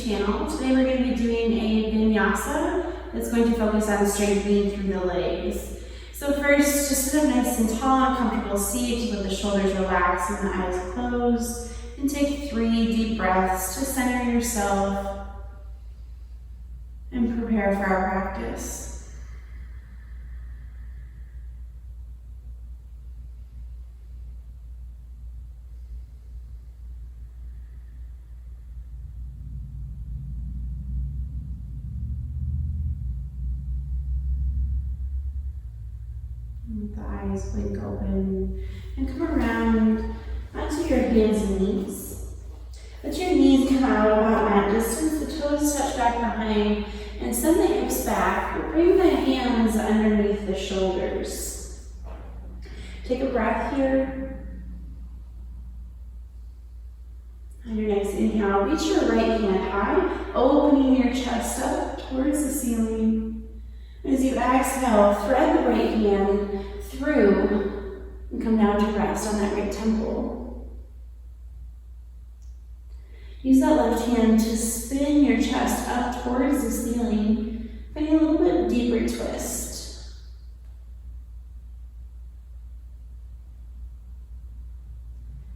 channel. Today we're going to be doing a Vinyasa that's going to focus on strengthening through the legs. So first, just sit up nice and tall in a comfortable seat with the shoulders relaxed and the eyes closed. And take 3 deep breaths to center yourself and prepare for our practice. Let the eyes blink open and come around onto your hands and knees. Let your knees come out about mat distance, the toes touch back behind, and send the hips back. Bring the hands underneath the shoulders. Take a breath here. On your next inhale, reach your right hand high, opening your chest up towards the ceiling. As you exhale, thread the right hand through and come down to rest on that right temple. Use that left hand to spin your chest up towards the ceiling, finding a little bit deeper twist.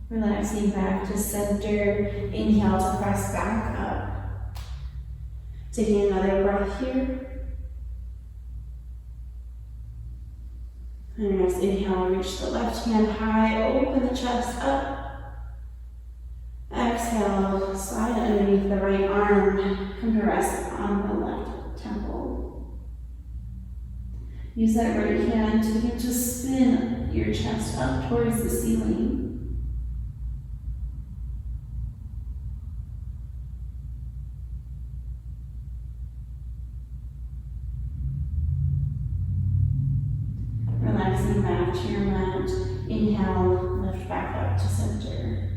Relaxing back to center, inhale to press back up. Taking another breath here. And next inhale, reach the left hand high, open the chest up. Exhale, slide underneath the right arm, come to rest on the left temple. Use that right hand to begin to spin your chest up towards the ceiling. Relaxing back to your mat. Inhale, lift back up to center.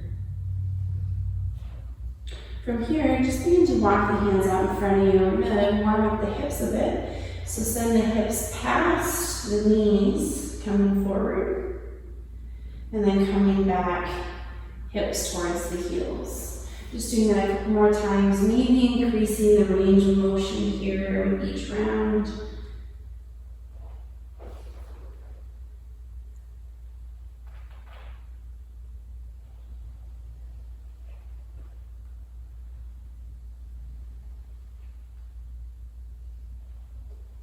From here, just begin to walk the hands out in front of you. We're going to warm up the hips a bit. So send the hips past the knees, coming forward. And then coming back, hips towards the heels. Just doing that a couple more times, maybe increasing the range of motion here with each round.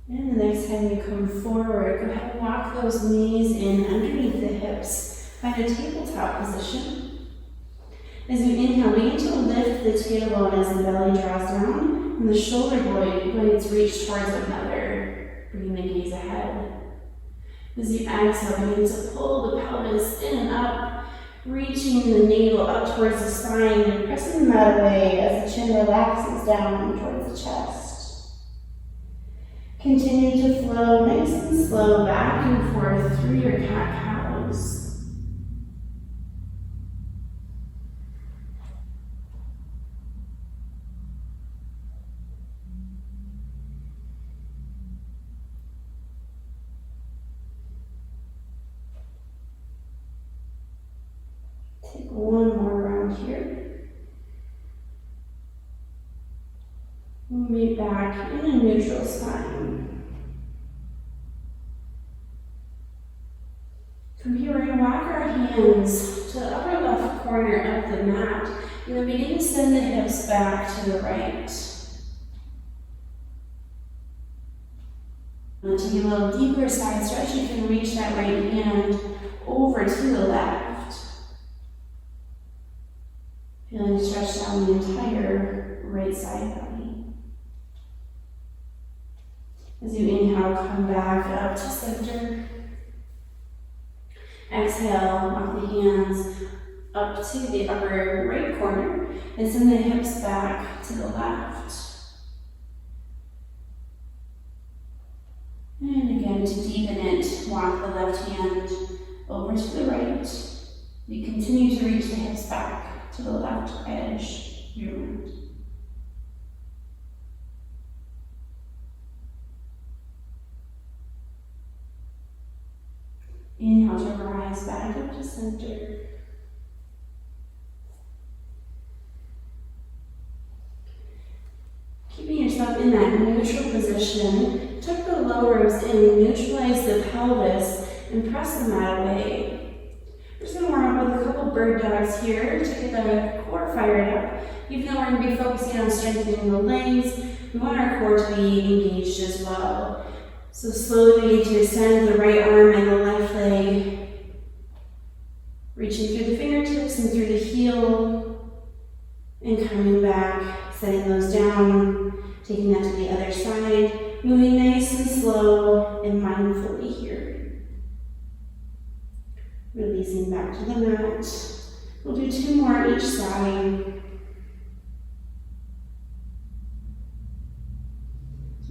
And the next time you come forward, go ahead and walk those knees in underneath the hips. Find a tabletop position. As you inhale, begin to lift the tailbone as the belly draws down and the shoulder blades reach towards one another, bringing the gaze ahead. As you exhale, begin to pull the pelvis in and up, reaching the navel up towards the spine and pressing the mat away as the chin relaxes down towards the chest. Continue to flow nice and slow back and forth through your cat-cows. Take one more round here. Meet back in a neutral spine. From here, we're going to walk our hands to the upper left corner of the mat, and then begin to send the hips back to the right. And take a little deeper side stretch. You can reach that right hand over to the left. Feeling stretch down the entire right side body. As you inhale, come back up to center. Exhale, walk the hands up to the upper right corner and send the hips back to the left. And again, to deepen it, walk the left hand over to the right. You continue to reach the hips back to the left edge of your mat. Inhale to rise back up to center. neutral position, tuck the lower ribs in, neutralize the pelvis, and press the mat away. We're just going to warm up with a couple bird dogs here to get the core fired up. Even though we're going to be focusing on strengthening the legs, we want our core to be engaged as well. So slowly begin to extend the right arm and the left leg, reaching through the fingertips and through the heel, and coming back, setting those down, taking that to the other side, moving nice and slow and mindfully here. Releasing back to the mat. We'll do 2 more each side.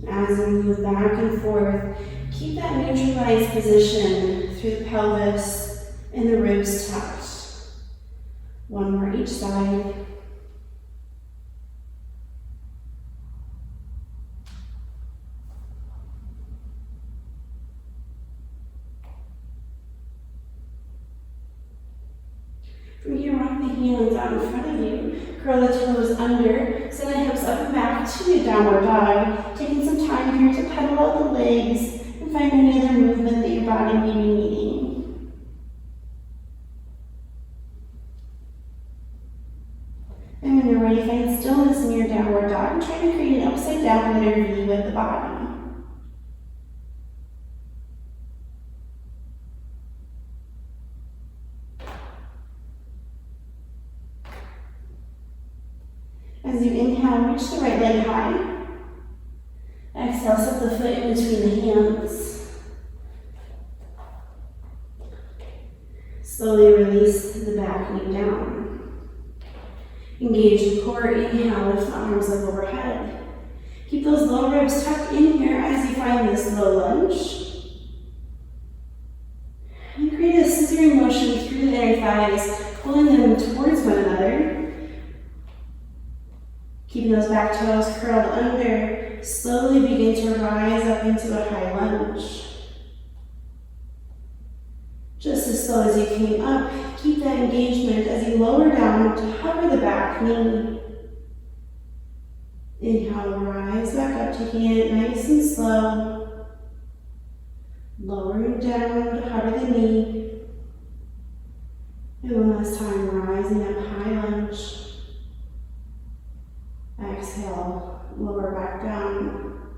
As we move back and forth, keep that neutralized position through the pelvis and the ribs tucked. 1 more each side. From here, rock the hands out in front of you. Curl the toes under, send the hips up and back to a downward dog. Taking some time here to pedal out the legs and find any other movement that your body may be needing. And when you're ready, find stillness in your downward dog. Try to create an upside down letter V with the body. As you inhale, reach the right leg high. Exhale, set the foot in between the hands. Slowly release the back knee down. Engage the core, inhale, lift the arms up overhead. Keep those low ribs tucked in here as you find this low lunge. And create a scissoring motion through the inner thighs, pulling them towards one another. Keeping those back toes curled under, slowly begin to rise up into a high lunge. Just as slow as you came up, keep that engagement as you lower down to hover the back knee. Inhale, rise back up, taking it nice and slow. Lowering down to hover the knee. And one last time, rising up, high lunge. Exhale, lower back down.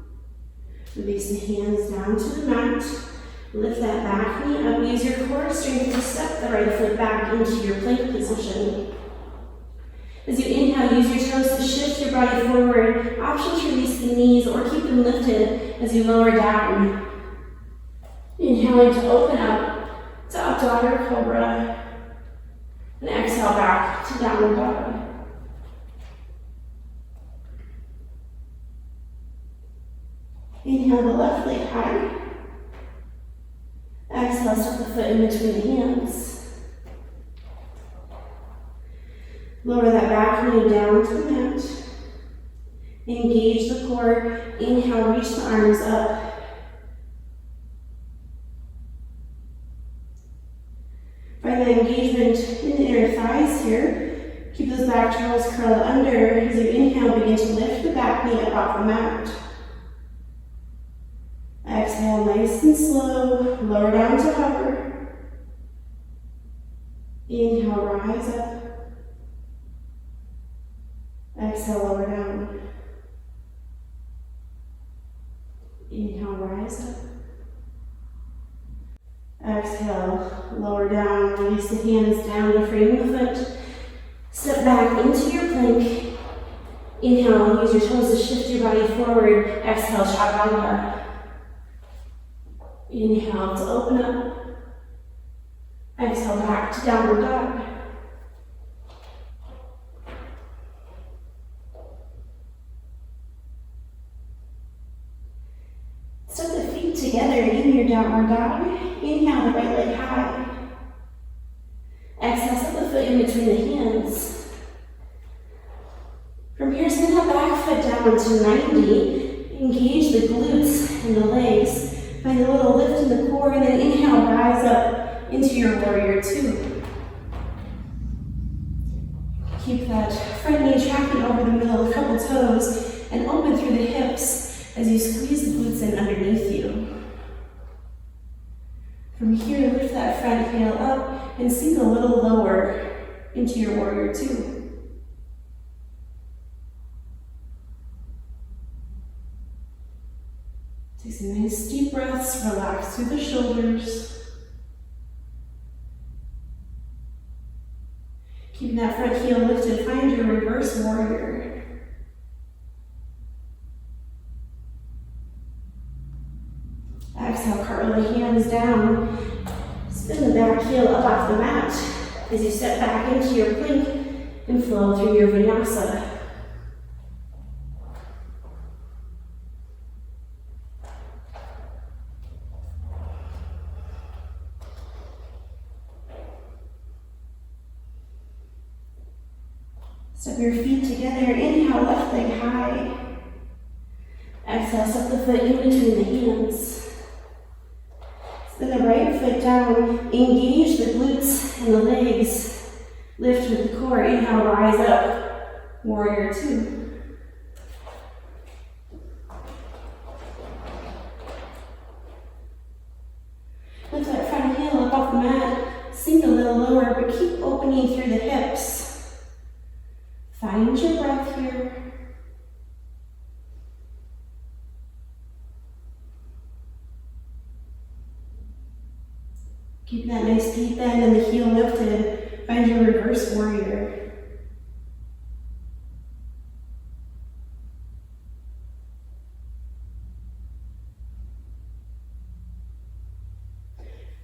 Release the hands down to the mat. Lift that back knee up. Use your core strength to step the right foot back into your plank position. As you inhale, use your toes to shift your body forward. Option to release the knees or keep them lifted as you lower down. Inhaling to open up to up dog or cobra. And exhale back to downward dog. Inhale the left leg high. Exhale, step the foot in between the hands. Lower that back knee down to the mat. Engage the core. Inhale, reach the arms up. Find the engagement in the inner thighs here. Keep those back toes curled under. As you inhale, begin to lift the back knee up off the mat. Exhale, nice and slow, lower down to hover. Inhale, rise up. Exhale, lower down. Inhale, rise up. Exhale, lower down, release the hands down to frame the foot. Step back into your plank. Inhale, use your toes to shift your body forward. Exhale, chaturanga. Inhale to open up. Exhale back to downward dog. Step the feet together in your downward dog. Inhale the right leg high. Exhale, step the foot in between the hands. From here, send that back foot down to 90. Engage the glutes and the legs. Find a little lift in the core, and then inhale, rise up into your warrior 2. Keep that front knee tracking over the middle of a couple toes and open through the hips. as you squeeze the glutes in underneath you. From here, lift that front heel up and sink a little lower into your warrior two. Take some nice deep breaths, relax through the shoulders. Keeping that front heel lifted, find your reverse warrior. Exhale, cartwheel the hands down. Spin the back heel up off the mat as you step back into your plank and flow through your vinyasa. Step your feet together. Inhale, left leg high. Exhale, step the foot in between the hands. Spin the right foot down. Engage the glutes and the legs. Lift with the core. Inhale, rise up. Warrior two. Lift that front heel up off the mat. Sink a little lower, but keep opening through the hips. Find your breath here. Keep that nice deep bend and the heel lifted. Find your reverse warrior.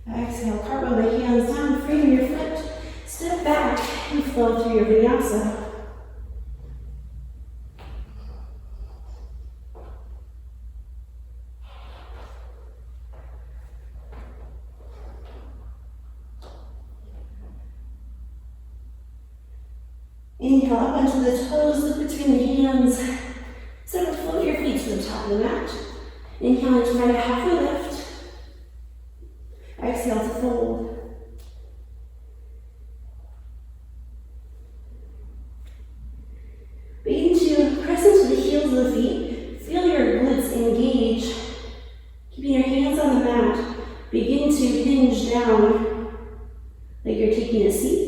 Exhale, cartwheel the hands down, freeing your foot. Step back and flow through your vinyasa. Inhale up onto the toes, look between the hands. Start to float your feet to the top of the mat. Inhale to find a halfway lift. Exhale to fold. Begin to press into the heels of the feet. Feel your glutes engage. Keeping your hands on the mat. Begin to hinge down like you're taking a seat.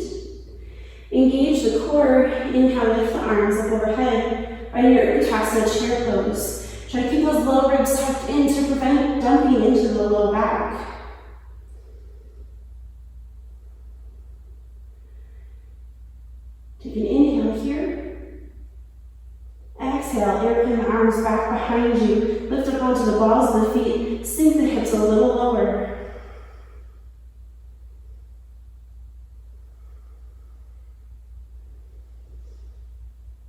Engage the core. Inhale, lift the arms up overhead. Find your Uttasana chair pose. Try to keep those low ribs tucked in to prevent dumping into the low back. Take an inhale here. Exhale, airplane the arms back behind you. Lift up onto the balls of the feet. Sink the hips a little lower.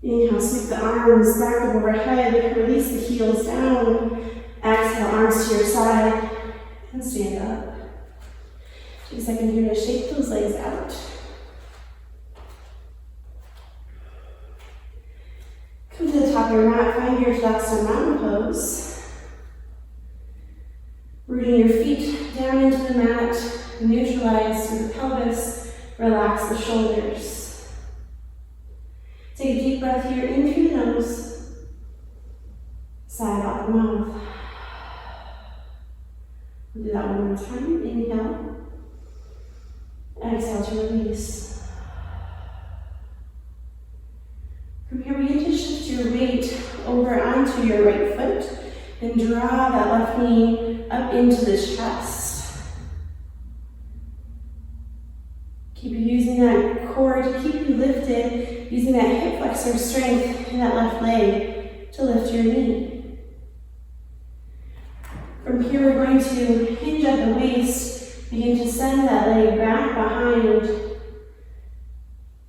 Inhale, sweep the arms back up overhead, release the heels down. Exhale, arms to your side, and stand up. Take a second here to shake those legs out. Come to the top of your mat, find your Uttasana mountain pose. Rooting your feet down into the mat, neutralize through the pelvis, relax the shoulders. Take a deep breath here in through the nose, side out the mouth. We'll do that one more time. Inhale. Exhale to release. From here, begin to shift your weight over onto your right foot and draw that left knee up into the chest. Keep using that core to keep you lifted, using that hip flexor strength in that left leg to lift your knee. From here, we're going to hinge at the waist, begin to send that leg back behind.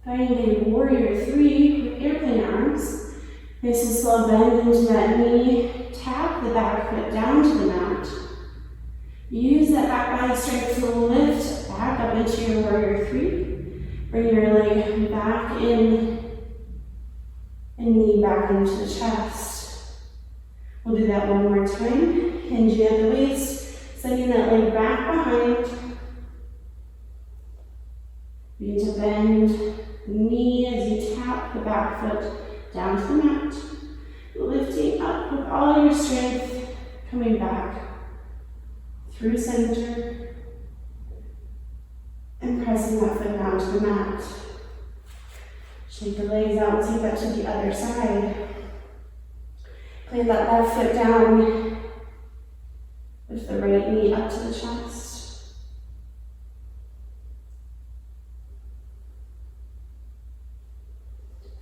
Finding a warrior three with airplane arms. Nice and slow bend into that knee. Tap the back foot down to the mat. Use that back body strength to lift back up into your warrior three. Bring your leg back in and knee back into the chest. We'll do that one more time. Hinging at the waist, sending that leg back behind. Begin to bend the knee as you tap the back foot down to the mat. Lifting up with all your strength coming back through center and pressing that foot down to the mat. Shake the legs out and take that to the other side. Plant that left foot down with the right knee up to the chest.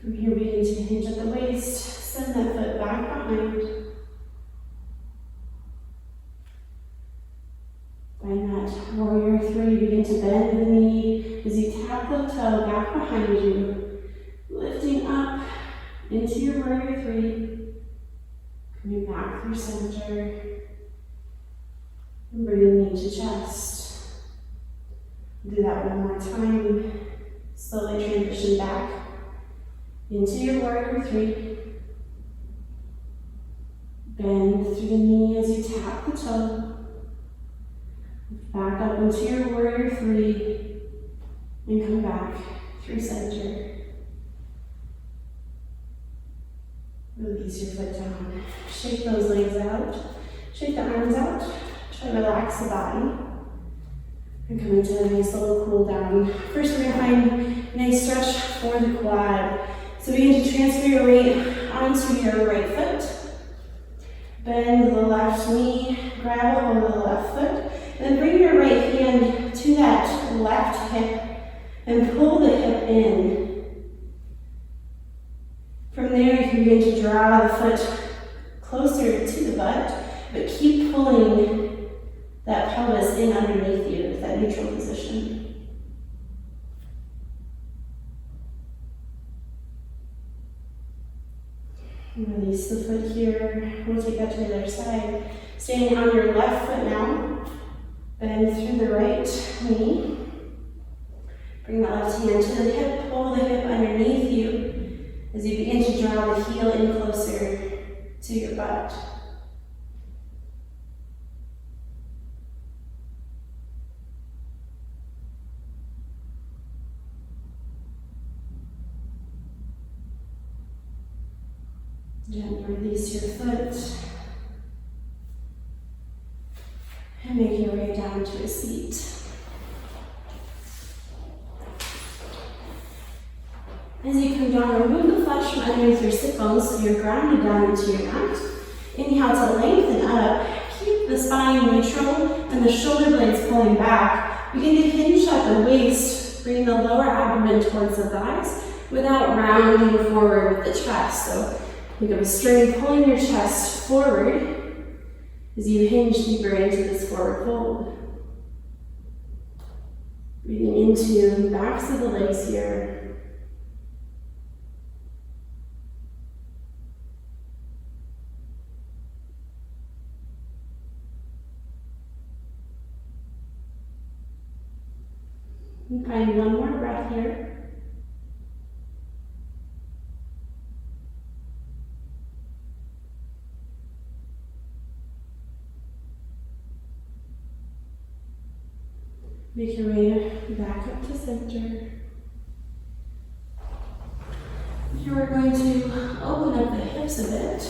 From here, begin to hinge at the waist. Send that foot back behind. Find that warrior three. Begin to bend the knee as you tap the toe back behind you. Lifting up into your warrior three. Coming back through center. And bringing knee to chest. Do that one more time. Slowly transition back into your warrior three. Bend through the knee as you tap the toe. Back up into your warrior three. And come back through center. Release your foot down. Shake those legs out. Shake the arms out. Try to relax the body. And come into a nice little cool down. First, we're going to find a nice stretch for the quad. So begin to transfer your weight onto your right foot. Bend the left knee. Grab a hold of the left foot. And then bring your right hand to that left hip. And pull the hip in. From there, you can begin to draw the foot closer to the butt, but keep pulling that pelvis in underneath you, that neutral position. And release the foot here. We'll take that to the other side. Standing on your left foot now, bend through the right knee. Bring that left hand to the hip, pull the hip underneath you. As you begin to draw the heel in closer to your butt. Gently release your foot and make your way down to a seat. As you come down, remove the flesh from underneath your sit bones so you're grounded down into your mat. Inhale to lengthen up. Keep the spine neutral and the shoulder blades pulling back. Begin to hinge at the waist. Bring the lower abdomen towards the thighs without rounding forward with the chest. So think of a string pulling your chest forward as you hinge deeper into this forward fold. Breathing into the backs of the legs here. And find one more breath here. Make your way back up to center. Here we're going to open up the hips a bit.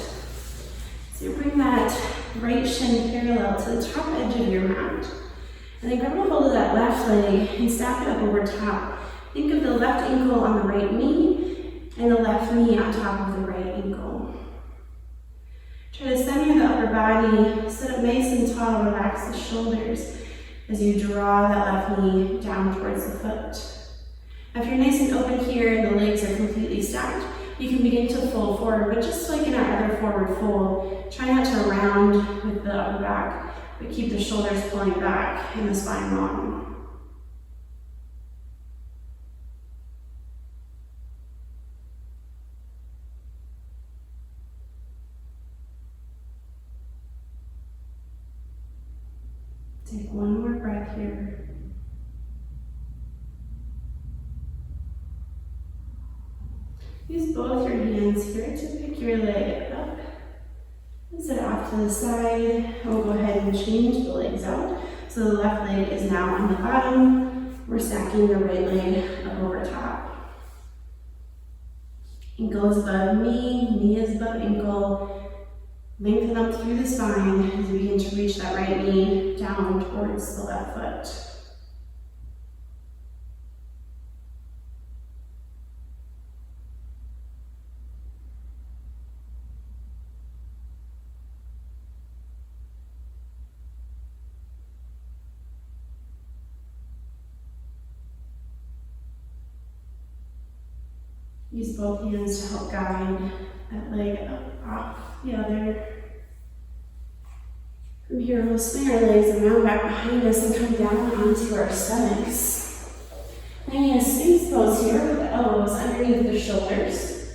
So you bring that right shin parallel to the top edge of your mat. And then grab a hold of that left leg and stack it up over top. Think of the left ankle on the right knee and the left knee on top of the right ankle. Try to center the upper body, sit up nice and tall, relax the shoulders as you draw that left knee down towards the foot. If you're nice and open here and the legs are completely stacked, you can begin to fold forward, but just like in our other forward fold, try not to round with the upper back. But keep the shoulders pulling back and the spine long. Take one more breath here. Use both your hands here to pick your leg up. Sit off to the side. We'll go ahead and change the legs out. So the left leg is now on the bottom. We're stacking the right leg up over top. Ankle is above knee, knee is above ankle. Lengthen up through the spine as you begin to reach that right knee down towards the left foot. Use both hands to help guide that leg up off the other. From here, we'll swing our legs around back behind us and come down onto our stomachs. Finding a space pose here with the elbows underneath the shoulders.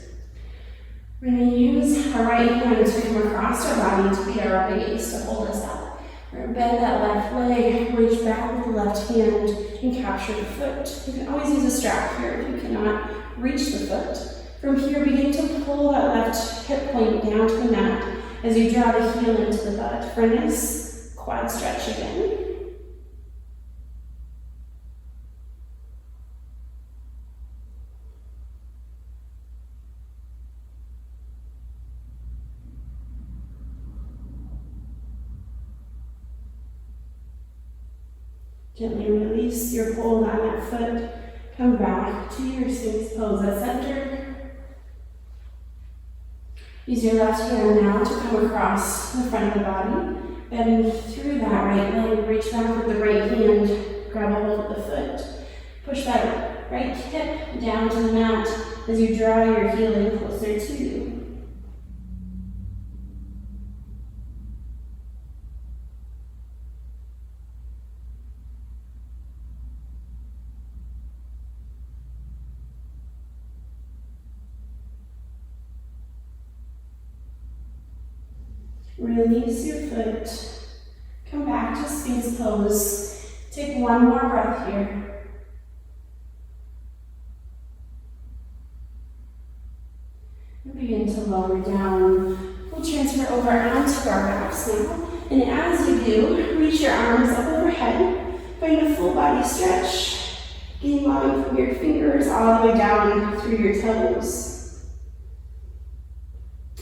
We're going to use our right hand to come across our body to be our base to hold us up. We're going to bend that left leg, reach back with the left hand, and capture the foot. You can always use a strap here if you cannot reach the foot. From here, begin to pull that left hip point down to the mat as you draw the heel into the butt for a nice quad stretch again. Gently release your hold on that foot. Come back to your Sphinx pose at center. Use your left hand now to come across the front of the body. Bend through that right leg, reach back with the right hand, grab a hold of the foot. Push that right hip down to the mat as you draw your heel in closer to you. Release your foot. Come back to Sphinx pose. Take one more breath here. And begin to lower down. We'll transfer over onto our backs now. And as you do, reach your arms up overhead. Find a full body stretch. Getting long from your fingers all the way down through your toes.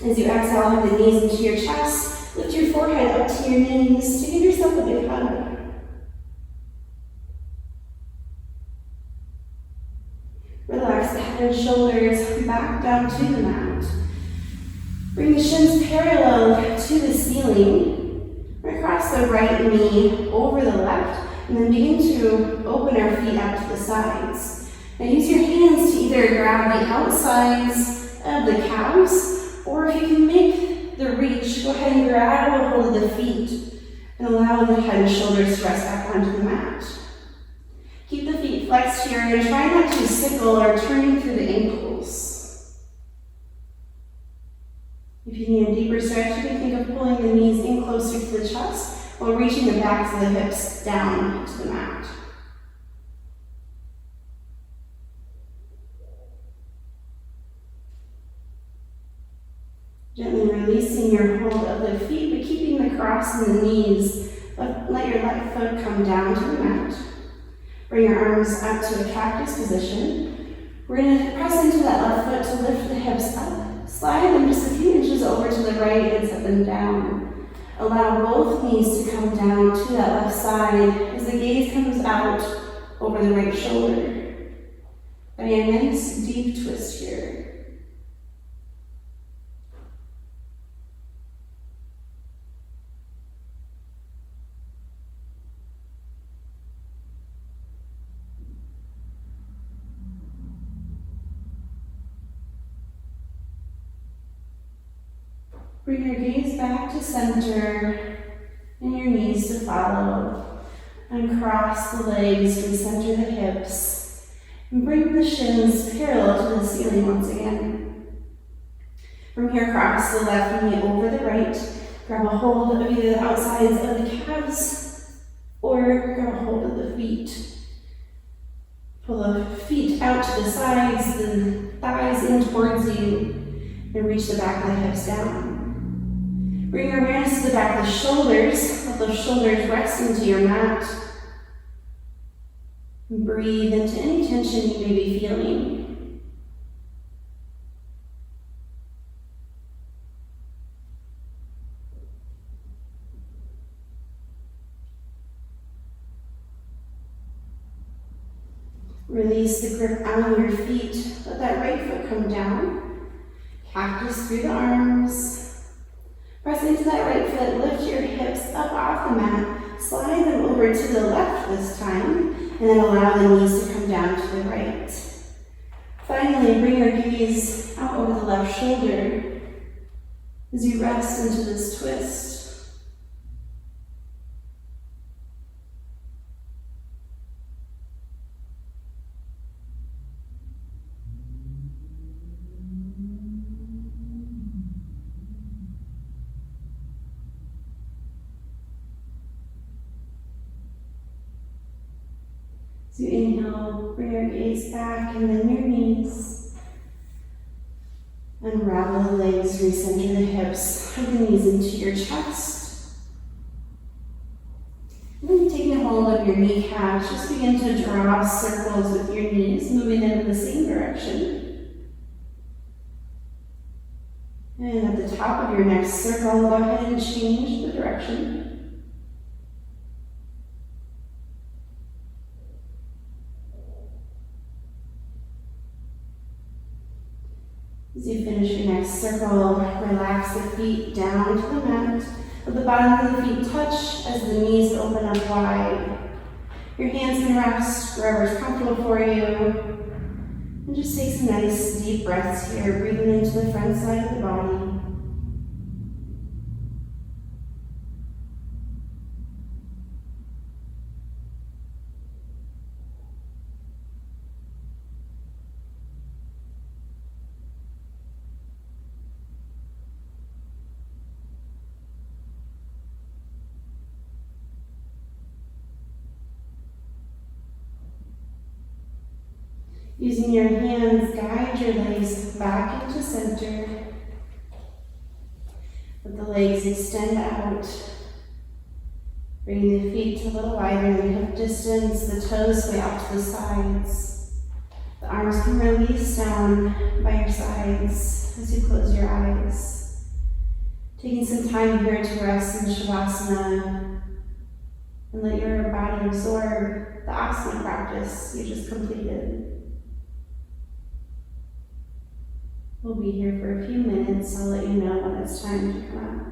As you exhale, hug the knees into your chest, lift your forehead up to your knees to give yourself a big hug. Relax the head and shoulders back down to the mat. Bring the shins parallel to the ceiling. Cross the right knee over the left, and then begin to open our feet out to the sides. Now use your hands to either grab the outsides of the calves, or if you can make the reach, go ahead and grab a hold of the feet and allow the head and shoulders to rest back onto the mat. Keep the feet flexed here and try not to sickle or turn through the ankles. If you need a deeper stretch, you can think of pulling the knees in closer to the chest while reaching the backs of the hips down to the mat. Gently releasing your hold of the feet, but keeping the cross in the knees. Let your left foot come down to the mat. Bring your arms up to a cactus position. We're going to press into that left foot to lift the hips up. Slide them just a few inches over to the right and set them down. Allow both knees to come down to that left side as the gaze comes out over the right shoulder. Finding a nice deep twist here. Bring your gaze back to center and your knees to follow. Uncross the legs and center the hips. And bring the shins parallel to the ceiling once again. From here, cross the left knee over the right. Grab a hold of either the outsides of the calves or grab a hold of the feet. Pull the feet out to the sides, the thighs in towards you, and reach the back of the hips down. Bring your awareness to the back of the shoulders. Let those shoulders rest into your mat. And breathe into any tension you may be feeling. Release the grip on your feet. Let that right foot come down. Cactus through the arms. Press into that right foot. Lift your hips up off the mat. Slide them over to the left this time. And then allow the knees to come down to the right. Finally, bring your gaze out over the left shoulder as you rest into this twist. As you inhale, bring your gaze back and then your knees. Unravel the legs, recenter the hips, hug the knees into your chest. And then taking a hold of your kneecaps, just begin to draw circles with your knees, moving them in the same direction. And at the top of your next circle, go ahead and change the direction. As you finish your next circle, relax the feet down to the mat. Let the bottom of the feet touch as the knees open up wide. Your hands can rest wherever's comfortable for you. And just take some nice deep breaths here, breathing into the front side of the body. Using your hands, guide your legs back into center. Let the legs extend out. Bring the feet a little wider than hip distance, the toes sway out to the sides. The arms can release down by your sides as you close your eyes. Taking some time here to rest in Shavasana and let your body absorb the asana practice you just completed. We'll be here for a few minutes. I'll let you know when it's time to come out.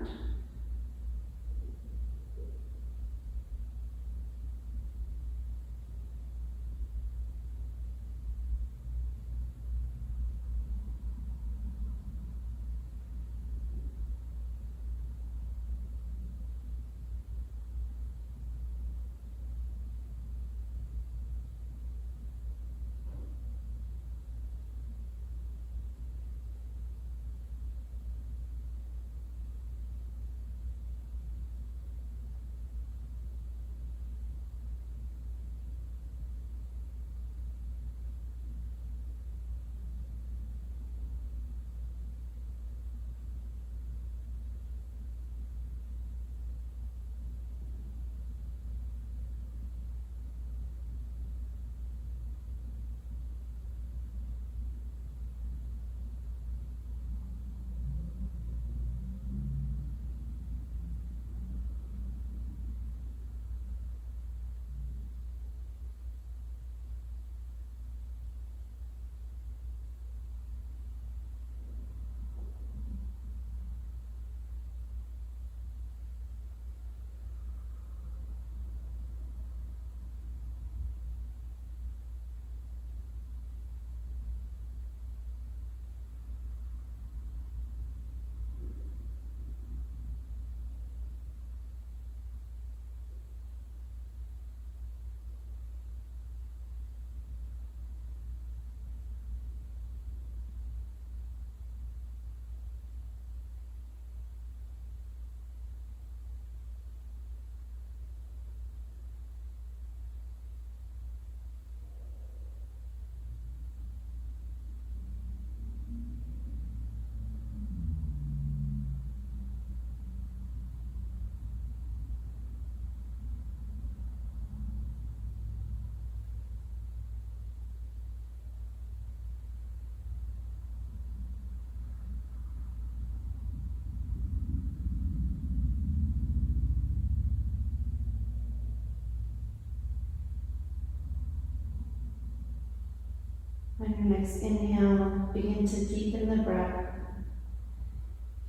On your next inhale, begin to deepen the breath.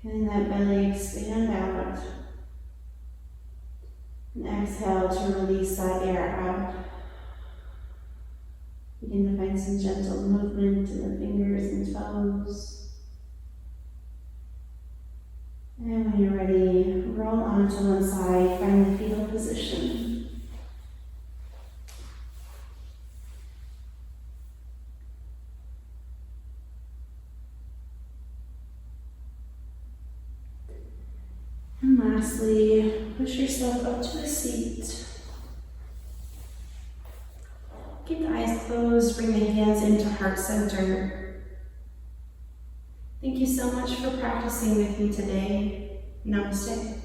Feeling that belly expand out. And exhale to release that air out. Begin to find some gentle movement in the fingers and toes. And when you're ready, roll onto one side, find the fetal position. And lastly, push yourself up to a seat. Keep the eyes closed, bring the hands into heart center. Thank you so much for practicing with me today. Namaste.